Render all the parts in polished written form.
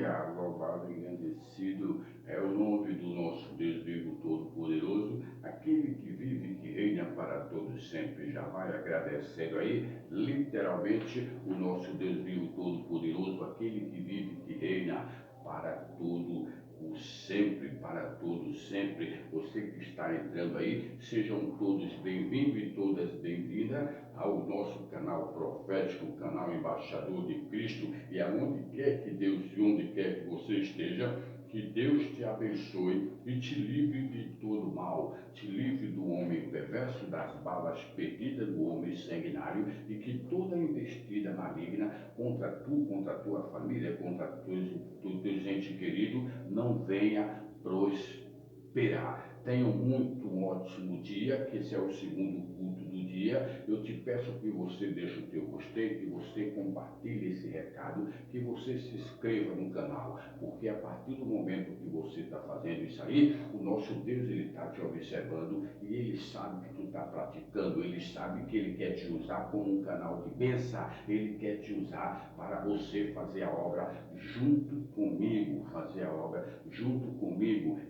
Aleluia, louvado e engrandecido é o nome do nosso Deus vivo todo-poderoso, aquele que vive e que reina para todos sempre. Já vai agradecendo aí, literalmente, o nosso Deus vivo todo-poderoso, aquele que vive e que reina para todo o sempre, para todos sempre. Você que está entrando aí, sejam todos bem-vindos e todas bem-vindas ao nosso canal profético, canal Embaixador de Cristo, e aonde quer que Deus e onde quer que você esteja, que Deus te abençoe e te livre de todo mal, te livre do homem perverso, das balas perdidas do homem sanguinário, e que toda investida maligna contra tu, contra a tua família, contra teus entes queridos, não venha prosperar. Tenha um ótimo dia, que esse é o segundo culto do dia. Eu te peço que você deixe o teu gostei, que você compartilhe esse recado, que você se inscreva no canal, porque a partir do momento que você está fazendo isso aí, o nosso Deus está te observando e Ele sabe que tu está praticando, Ele sabe que Ele quer te usar como um canal de bênção, Ele quer te usar para você fazer a obra junto comigo,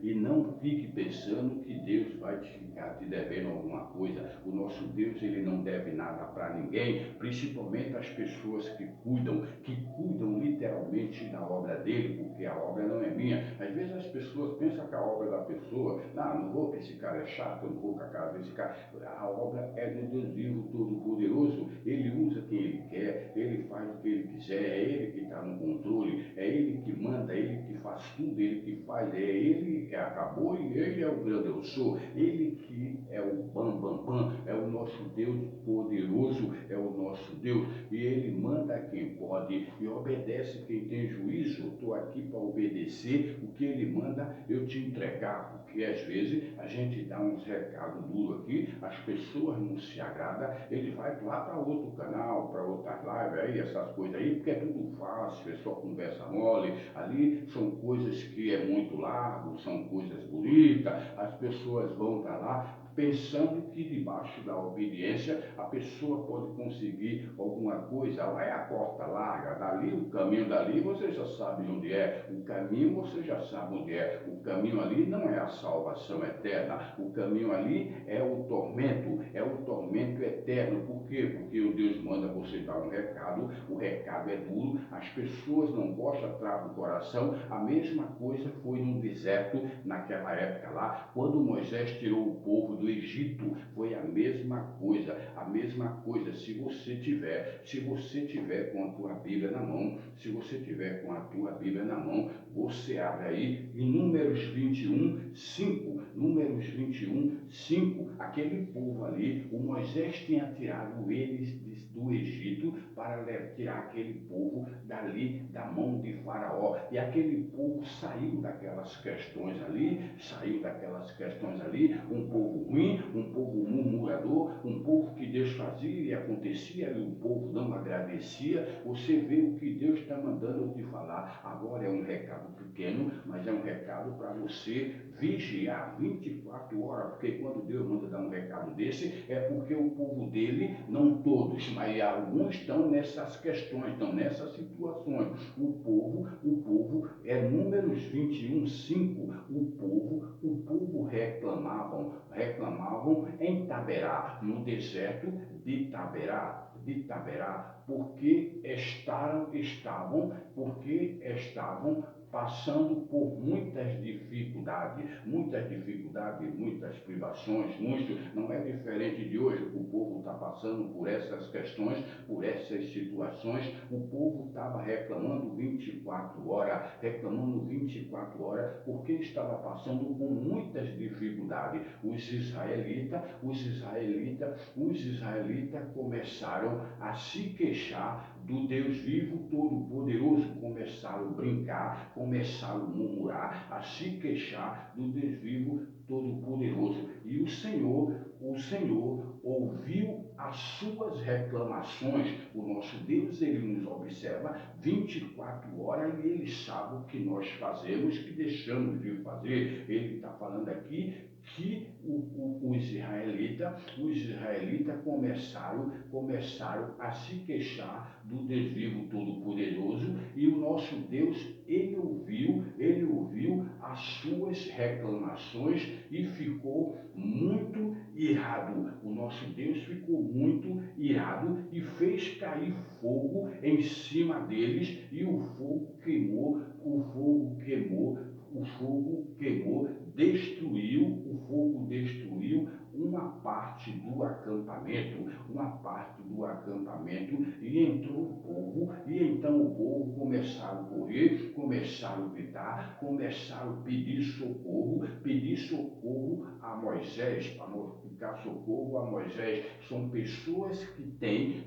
e não fique pensando que Deus vai te ficar te devendo alguma coisa. O nosso Deus, ele não deve nada para ninguém, principalmente as pessoas que cuidam literalmente da obra dele, porque a obra não é minha. Às vezes as pessoas pensam que a obra é da pessoa, não vou, que esse cara é chato, eu não vou com a cara desse cara. A obra é do Deus vivo, todo-poderoso. Ele usa quem ele quer, ele faz o que ele quiser, é ele que está no controle, é ele que manda, é ele que faz tudo, ele que faz, é ele que acabou e ele é o grande eu sou, ele que é o bam, bam, bam, é o nosso Deus poderoso, é o nosso Deus, e ele manda quem pode e obedece quem tem juízo. Eu estou aqui para obedecer o que ele manda eu te entregar, porque às vezes a gente dá uns recados duros aqui, as pessoas não se agradam, ele vai lá para outro canal, para outras lives aí, essas coisas aí, porque é tudo fácil, é só conversa mole, ali são coisas que é muito largo, são coisas bonitas, as pessoas vão para lá pensando que debaixo da obediência a pessoa pode conseguir alguma coisa. Lá é a porta larga, dali o caminho dali você já sabe onde é, o caminho você já sabe onde é, o caminho ali não é a salvação eterna, o caminho ali é o tormento eterno. Por quê? Porque o Deus manda você dar um recado, o recado é duro, as pessoas não gostam, trava o coração. A mesma coisa foi no deserto naquela época lá, quando Moisés tirou o povo do Egito, foi a mesma coisa, a mesma coisa. Se você tiver com a tua Bíblia na mão, se você tiver com a tua Bíblia na mão, você abre aí em Números 21, 5, Números 21, 5, aquele povo ali, o Moisés tinha tirado eles do Egito para tirar aquele povo dali da mão de Faraó, e aquele povo saiu daquelas questões ali, um povo ruim, um povo murmurador, um povo que Deus fazia e acontecia e o povo não agradecia. Você vê o que Deus está mandando eu te falar. Agora é um recado pequeno, mas é um recado para você vigiar 24 horas, porque quando Deus manda dar um recado desse, é porque o povo dele, não todos, mas alguns estão nessas questões, estão nessas situações. O povo é Números 21, 5, o povo reclamavam em Taberá, no deserto de Taberá, porque estavam passando por muitas privações, não é diferente de hoje. O povo está passando por essas questões, por essas situações. O povo estava reclamando 24 horas, porque estava passando por muitas dificuldades. Os israelitas começaram a se queixar do Deus vivo todo-poderoso, começaram a brincar, começaram a murmurar, a se queixar do Deus vivo todo-poderoso. E o Senhor ouviu as suas reclamações. O nosso Deus, ele nos observa 24 horas e ele sabe o que nós fazemos, que deixamos de fazer. Ele está falando aqui que os israelitas começaram a se queixar do Deus vivo todo-poderoso, e o nosso Deus, ele ouviu as suas reclamações e ficou muito irado. O nosso Deus ficou muito irado e fez cair fogo em cima deles, e o fogo queimou, o fogo destruiu uma parte do acampamento, e entrou o povo, e então o povo começaram a correr, começaram a gritar, começaram a pedir socorro a Moisés, para notificar socorro a Moisés. São pessoas que têm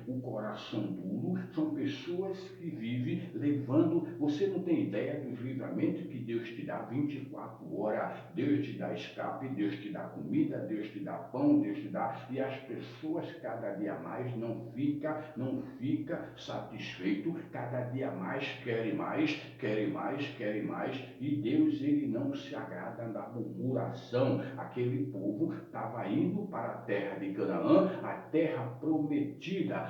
o coração duro, são pessoas que vivem levando. Você não tem ideia dos livramentos que Deus te dá 24 horas. Deus te dá escape, Deus te dá comida, Deus te dá pão, Deus te dá. E as pessoas cada dia mais não fica satisfeito, cada dia mais querem mais, e Deus, ele não se agrada da murmuração. Aquele povo estava indo para a terra de Canaã, a terra prometida,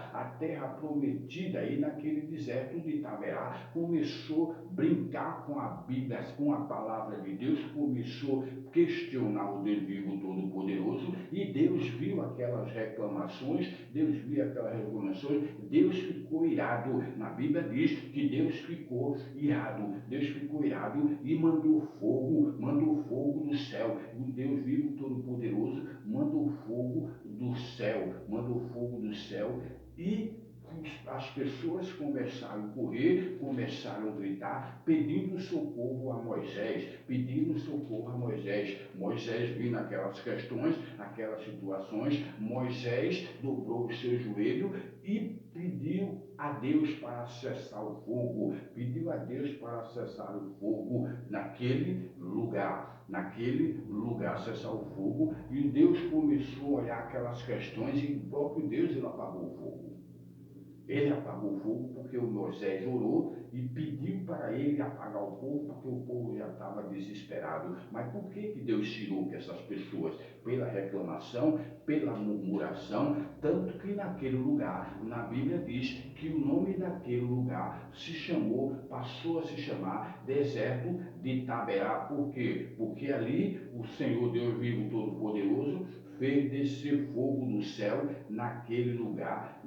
e naquele deserto de Taberá começou a brincar com a Bíblia, com a palavra de Deus, começou a questionar o Deus vivo todo-poderoso, e Deus viu aquelas reclamações, Deus ficou irado. Na Bíblia diz que Deus ficou irado e mandou fogo do céu. O Deus vivo todo-poderoso mandou fogo do céu, e as pessoas começaram a correr, começaram a gritar, pedindo socorro a Moisés. Moisés, vindo aquelas questões, aquelas situações, Moisés dobrou o seu joelho e pediu a Deus para cessar o fogo, naquele lugar, cessar o fogo. E Deus começou a olhar aquelas questões, e o próprio Deus, ele apagou o fogo. Ele apagou o fogo porque o Moisés orou e pediu para ele apagar o fogo, porque o povo já estava desesperado. Mas por que Deus tirou essas pessoas? Pela reclamação, pela murmuração, tanto que naquele lugar, na Bíblia diz que o nome daquele lugar passou a se chamar deserto de Taberá. Por quê? Porque ali o Senhor Deus vivo todo-poderoso fez descer fogo do céu naquele lugar,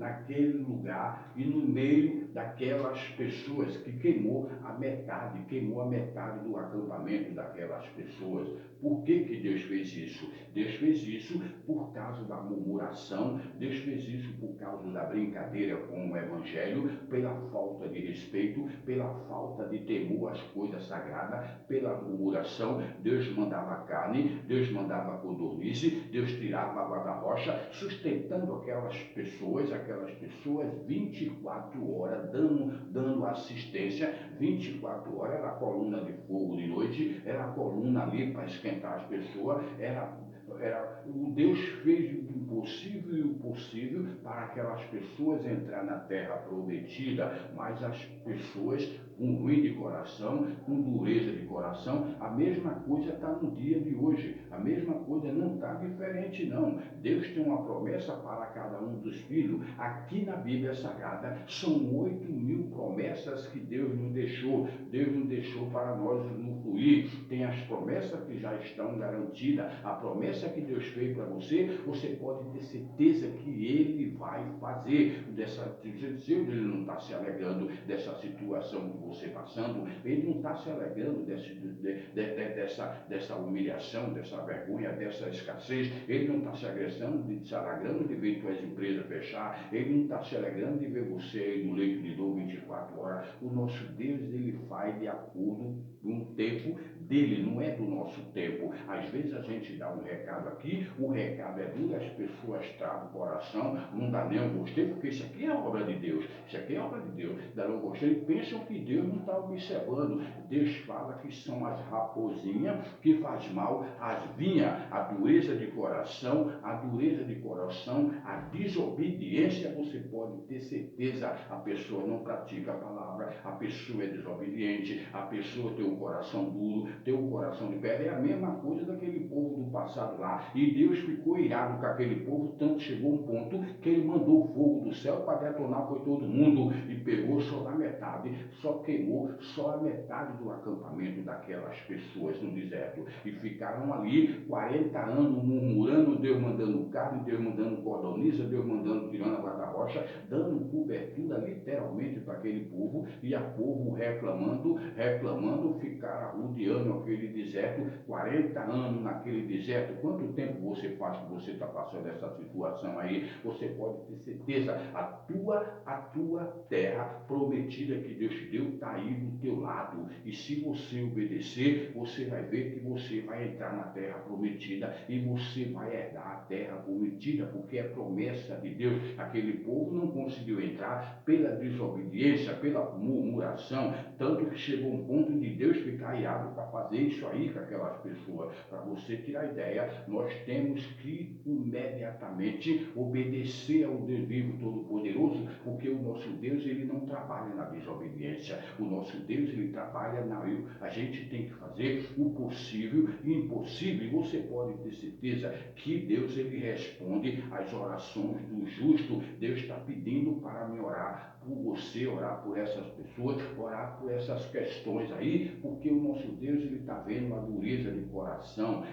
e no meio daquelas pessoas, que queimou a metade do acampamento daquelas pessoas. Por que Deus fez isso? Deus fez isso por causa da murmuração, Deus fez isso por causa da brincadeira com o Evangelho, pela falta de respeito, pela falta de temor às coisas sagradas, pela murmuração. Deus mandava carne, Deus mandava codorniz, Deus tirava água da rocha, sustentando aquelas pessoas 24 horas, dando assistência 24 horas. Era a coluna de fogo de noite, era a coluna ali para esquentar as pessoas, o Deus fez o impossível e o possível para aquelas pessoas entrar na terra prometida, mas as pessoas com ruim de coração, com dureza de coração. A mesma coisa está no dia de hoje, a mesma coisa não está diferente não. Deus tem uma promessa para cada um dos filhos. Aqui na Bíblia Sagrada são 8.000 promessas que Deus nos deixou para nós usufruir. Tem as promessas que já estão garantidas, a promessa que Deus fez para você, você pode ter certeza que Ele vai fazer. Ele não está se alegrando dessa situação que você está passando, Ele não está se alegrando dessa humilhação, dessa vergonha, dessa escassez. Ele não está se alegrando de ver suas empresas fechar, Ele não está se alegrando de ver você aí no leito de dor 24 horas. O nosso Deus, ele faz de acordo com o tempo dele, não é do nosso tempo. Às vezes a gente dá um recado aqui, o recado é duro, as pessoas travam o coração, não dá nem um gostei, porque isso aqui é obra de Deus, dá um gostei, pensam que Deus não está observando. Deus fala que são as raposinhas que faz mal às vinhas, a dureza de coração, a desobediência. Você pode ter certeza, a pessoa não pratica a palavra, a pessoa é desobediente, a pessoa tem um coração duro, ter o coração de pedra. É a mesma coisa daquele povo do passado lá. E Deus ficou irado com aquele povo, tanto chegou um ponto que ele mandou fogo do céu para detonar foi todo mundo e pegou só na metade, só queimou só a metade do acampamento daquelas pessoas no deserto. E ficaram ali 40 anos murmurando, Deus mandando carne, Deus mandando cordoniza, Deus mandando tirando a guarda-rocha, dando cobertura literalmente para aquele povo, e a povo reclamando, ficaram arrodeando aquele deserto, 40 anos naquele deserto. Quanto tempo você faz que você está passando essa situação aí? Você pode ter certeza, a tua terra prometida que Deus te deu está aí do teu lado, e se você obedecer, você vai ver que você vai entrar na terra prometida e você vai herdar a terra prometida, porque é promessa de Deus. Aquele povo não conseguiu entrar pela desobediência, pela murmuração, tanto que chegou um ponto de Deus ficar irado para fazer isso aí com aquelas pessoas. Para você tirar ideia, nós temos que imediatamente obedecer ao Deus vivo todo-poderoso, porque o nosso Deus, ele não trabalha na desobediência. O nosso Deus, ele trabalha na eu. A gente tem que fazer o possível e impossível. E você pode ter certeza que Deus, ele responde às orações do justo. Deus está pedindo para me orar por você, orar por essas pessoas, orar por essas questões aí, porque o nosso Deus, ele está vendo a dureza de coração,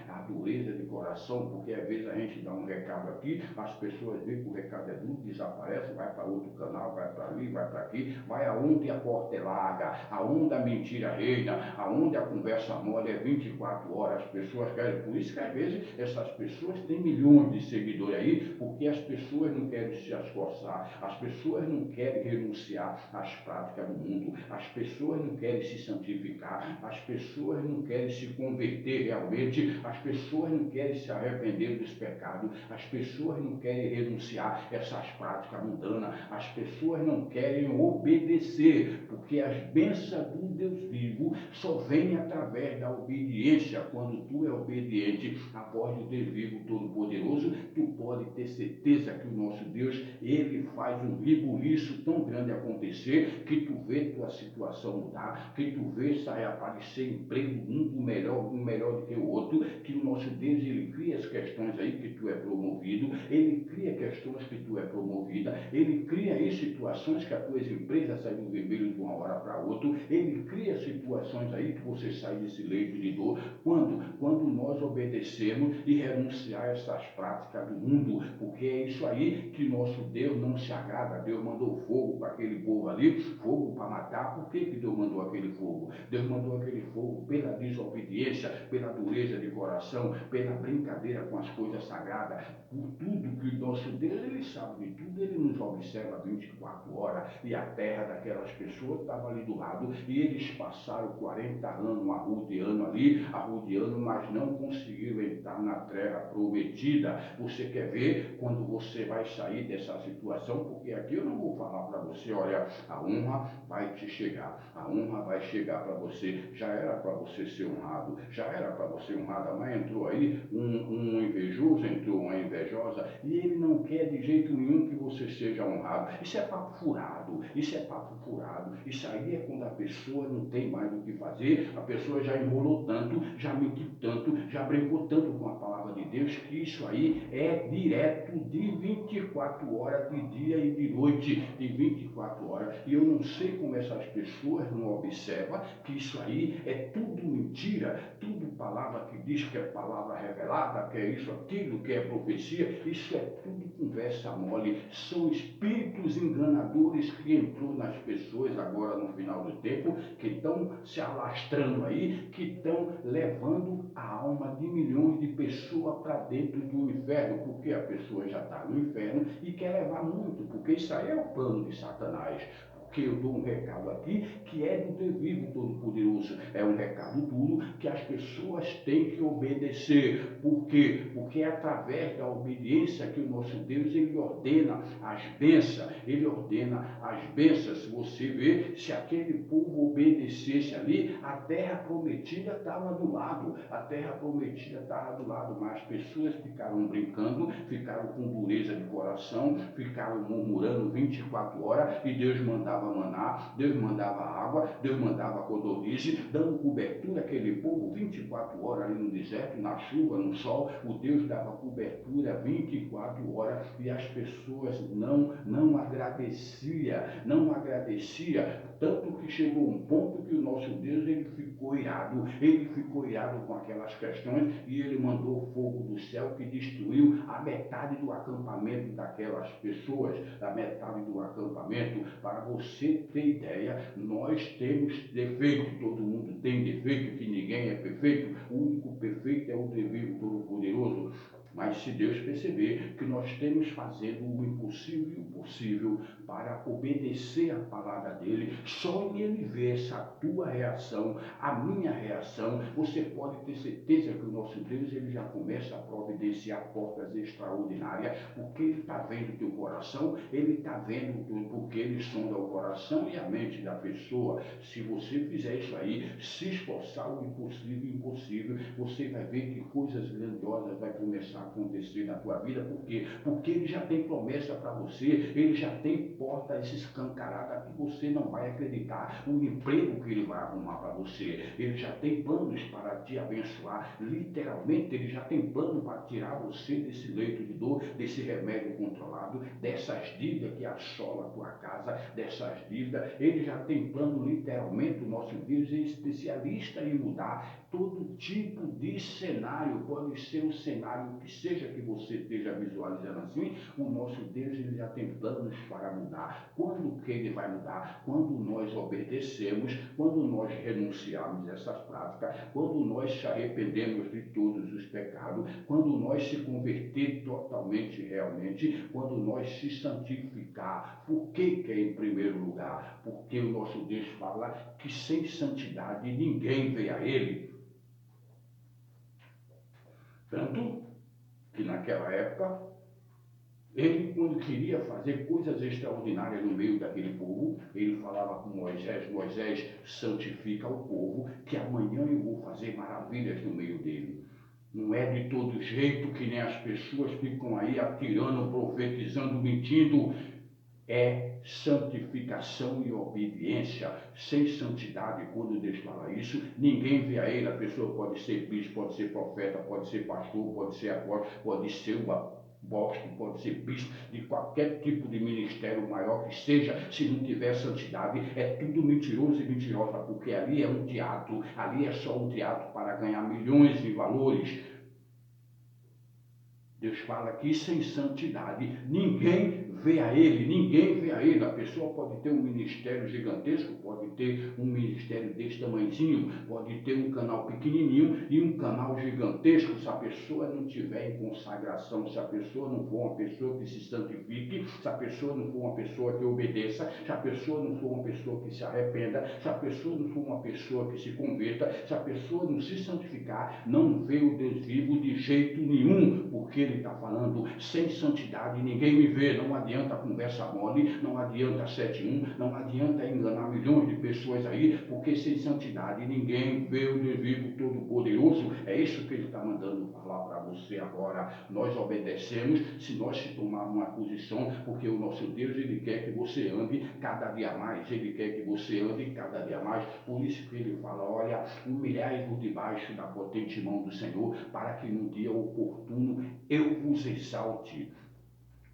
porque às vezes a gente dá um recado aqui, as pessoas veem que o recado é duro, desaparece, vai para outro canal, vai para ali, vai para aqui, vai aonde a porta é larga, aonde a mentira reina, aonde a conversa mole é 24 horas, as pessoas querem, por isso que às vezes essas pessoas têm milhões de seguidores aí, porque as pessoas não querem se esforçar, as pessoas não querem renunciar às práticas do mundo, as pessoas não querem se santificar, as pessoas não querem se converter realmente, as pessoas não querem se arrepender dos pecados, as pessoas não querem renunciar a essas práticas mundanas, as pessoas não querem obedecer, porque as bênçãos do Deus vivo só vêm através da obediência. Quando tu é obediente à voz do Deus vivo todo-poderoso, tu pode ter certeza que o nosso Deus, ele faz um rebuliço tão grande acontecer, que tu vê tua situação mudar, que tu vê sair aparecer emprego, um melhor do que o outro, que o nosso Deus, ele cria as questões aí que tu é promovido, ele cria questões que tu é promovida, ele cria aí situações que as tuas empresas saem do vermelho de uma hora para outra, ele cria situações aí que você sai desse leito de dor, quando nós obedecemos e renunciar a essas práticas do mundo, porque é isso aí que nosso Deus não se agrada. Deus mandou fogo para aquele povo ali, fogo para matar. Por que Deus mandou aquele fogo? Deus mandou aquele fogo pela desobediência, pela dureza de coração, pela brincadeira com as coisas sagradas, por tudo que o nosso Deus, ele sabe de tudo, ele nos observa 24 horas, e a terra daquelas pessoas estava ali do lado, e eles passaram 40 anos arrodeando, mas não conseguiram entrar na terra prometida. Você quer ver quando você vai sair dessa situação? Porque aqui eu não vou falar para você, olha, a honra vai te chegar, a honra vai chegar para você, já era para você ser honrado, já era para você honrada, mas entrou aí um invejoso, entrou uma invejosa, e ele não quer de jeito nenhum que você seja honrado. Isso é papo furado, isso aí é quando a pessoa não tem mais o que fazer, a pessoa já enrolou tanto, já mentiu tanto, já brincou tanto com a palavra de Deus, que isso aí é direto de 24 horas, de dia e de noite, de 24 horas. E eu não sei como essas pessoas não observam que isso aí é tudo mentira, tudo palavra que diz que é palavra revelada, que é isso, aquilo, que é profecia, isso é tudo conversa mole, são espíritos enganadores que entrou nas pessoas agora no final do tempo, que estão se alastrando aí, que estão levando a alma de milhões de pessoas para dentro do inferno, porque a pessoa já está no inferno e quer levar muito, porque isso aí é o plano de Satanás. Que eu dou um recado aqui que é do Deus vivo todo-poderoso, é um recado duro que as pessoas têm que obedecer. Por quê? Porque é através da obediência que o nosso Deus, ele ordena as bênçãos, se você vê, se aquele povo obedecesse ali, a terra prometida estava do lado, mas as pessoas ficaram brincando, ficaram com dureza de coração, ficaram murmurando 24 horas, e Deus mandava mandava maná, Deus mandava água, Deus mandava codorniz, dando cobertura àquele povo 24 horas ali no deserto, na chuva, no sol. O Deus dava cobertura 24 horas e as pessoas não agradecia, tanto que chegou um ponto que o nosso Deus ele ficou irado com aquelas questões e ele mandou fogo do céu que destruiu a metade do acampamento daquelas pessoas, a metade do acampamento. Para você ter ideia, nós temos defeito, todo mundo tem defeito, que ninguém é perfeito, o único perfeito é o Deus Todo-Poderoso. Mas se Deus perceber que nós temos fazendo o impossível e o possível para obedecer a palavra dele, só em ele ver essa tua reação, a minha reação, você pode ter certeza que o nosso Deus ele já começa a providenciar portas extraordinárias, porque ele está vendo o teu coração, ele está vendo porque ele sonda o coração e a mente da pessoa. Se você fizer isso aí, se esforçar o impossível, você vai ver que coisas grandiosas vai começar a acontecer na tua vida. Por quê? Porque ele já tem promessa para você, ele já tem portas escancaradas que você não vai acreditar, o emprego que ele vai arrumar para você, ele já tem planos para te abençoar, literalmente ele já tem plano para tirar você desse leito de dor, desse remédio controlado, dessas dívidas que assolam a tua casa, dessas dívidas, ele já tem plano literalmente. O nosso Deus é especialista em mudar todo tipo de cenário, pode ser o cenário que seja que você esteja visualizando assim, o nosso Deus ele já tem planos para mudar. Quando que ele vai mudar? Quando nós obedecemos, quando nós renunciarmos a essas práticas, quando nós se arrependemos de todos os pecados, quando nós se converter totalmente, realmente, quando nós se santificar. Por que é em primeiro lugar? Porque o nosso Deus fala que sem santidade ninguém vê a ele. Tanto que naquela época, ele quando queria fazer coisas extraordinárias no meio daquele povo, ele falava com Moisés: Moisés, santifica o povo, que amanhã eu vou fazer maravilhas no meio dele. Não é de todo jeito que nem as pessoas ficam aí atirando, profetizando, mentindo. É santificação e obediência. Sem santidade, quando Deus fala isso, ninguém vê a ele. A pessoa pode ser bispo, pode ser profeta, pode ser pastor, pode ser apóstolo, pode ser um apóstolo, pode ser bispo, de qualquer tipo de ministério maior que seja, se não tiver santidade, é tudo mentiroso e mentirosa, porque ali é um teatro, ali é só um teatro para ganhar milhões de valores. Deus fala que sem santidade ninguém vê a ele, ninguém vê a ele. A pessoa pode ter um ministério gigantesco, pode ter um ministério desse tamanhozinho, pode ter um canal pequenininho e um canal gigantesco. Se a pessoa não tiver em consagração, se a pessoa não for uma pessoa que se santifique, se a pessoa não for uma pessoa que obedeça, se a pessoa não for uma pessoa que se arrependa, se a pessoa não for uma pessoa que se converta, se a pessoa não se santificar, não vê o Deus vivo de jeito nenhum, porque ele está falando sem santidade ninguém me vê. Não adianta conversa mole, não adianta 7-1, não adianta enganar milhões de pessoas aí, porque sem santidade ninguém vê o Deus vivo todo-poderoso. É isso que ele está mandando falar para você agora. Nós obedecemos se nós se tomarmos uma posição, porque o nosso Deus ele quer que você ande cada dia mais, ele quer que você ande cada dia mais. Por isso que ele fala: olha, humilhai-vos debaixo da potente mão do Senhor, para que no dia oportuno eu vos exalte.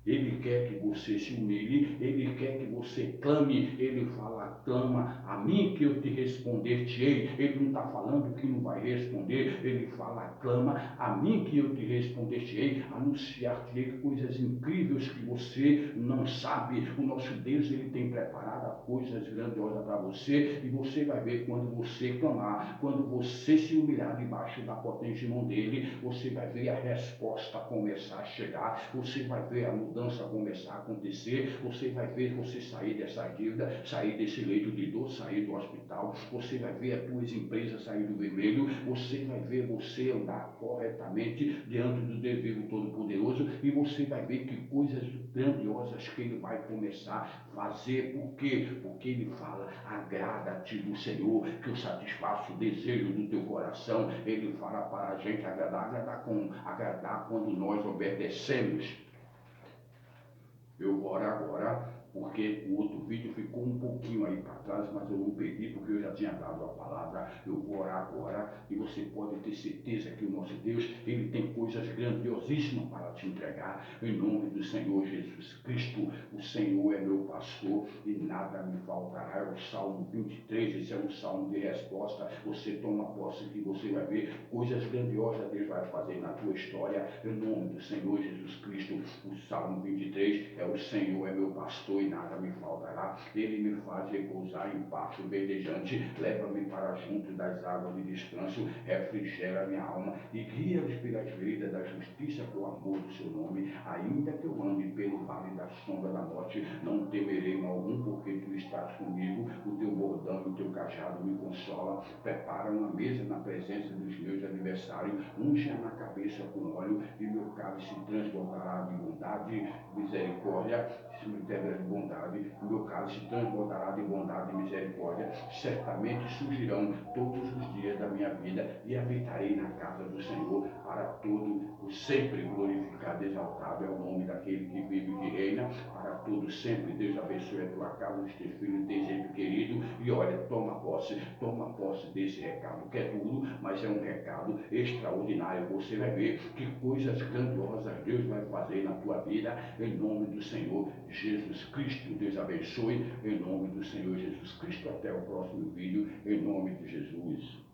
Ele quer que você se humilhe, ele quer que você clame. Ele fala: clama a mim que eu te responder-te-ei. Ele não está falando que não vai responder, ele fala: clama a mim que eu te responder-te-ei, anunciar-te-ei coisas incríveis que você não sabe. O nosso Deus ele tem preparado coisas grandiosas para você, e você vai ver quando você clamar, quando você se humilhar debaixo da potente mão dele, você vai ver a resposta começar a chegar, você vai ver a mudança começar a acontecer, você vai ver você sair dessa dívida, sair desse leito de dor, sair do hospital, você vai ver as tuas empresas sair do vermelho, você vai ver você andar corretamente diante do Deus vivo todo-poderoso, e você vai ver que coisas grandiosas que ele vai começar a fazer. Por quê? Porque ele fala: agrada-te do Senhor, que eu satisfaço o desejo do teu coração. Ele fala para a gente agradar quando nós obedecemos. Eu oro agora porque o outro vídeo ficou um pouquinho aí para trás, mas eu não perdi porque eu já tinha dado a palavra. Eu vou orar agora e você pode ter certeza que o nosso Deus, ele tem coisas grandiosíssimas para te entregar. Em nome do Senhor Jesus Cristo, o Senhor é meu pastor e nada me faltará. É o Salmo 23, esse é um salmo de resposta. Você toma posse que você vai ver coisas grandiosas Deus vai fazer na tua história. Em nome do Senhor Jesus Cristo, o Salmo 23 é o Senhor é meu pastor e nada me faltará. Ele me faz repousar em pasto verdejante, leva-me para junto das águas de descanso, refrigera minha alma e guia-nos pelas veredas da justiça por amor do seu nome. Ainda que eu ande pelo vale da sombra da morte, não temerei mal algum, porque tu estás comigo. O teu bordão e o teu cajado me consola. Prepara uma mesa na presença dos meus adversários, unge na cabeça com óleo e meu cálice transbordará de bondade, misericórdia, de bondade, o meu cálice transbordará de bondade e misericórdia. Certamente surgirão todos os dias da minha vida e habitarei na casa do Senhor para todo o sempre glorificado, exaltado é o nome daquele que vive e que reina para todo sempre. Deus abençoe a tua casa, os teus filhos, teu gente querido, e olha, toma posse desse recado, que é tudo, mas é um recado extraordinário. Você vai ver que coisas grandiosas Deus vai fazer na tua vida, em nome do Senhor Jesus Cristo. Deus abençoe, em nome do Senhor Jesus Cristo. Até o próximo vídeo, em nome de Jesus.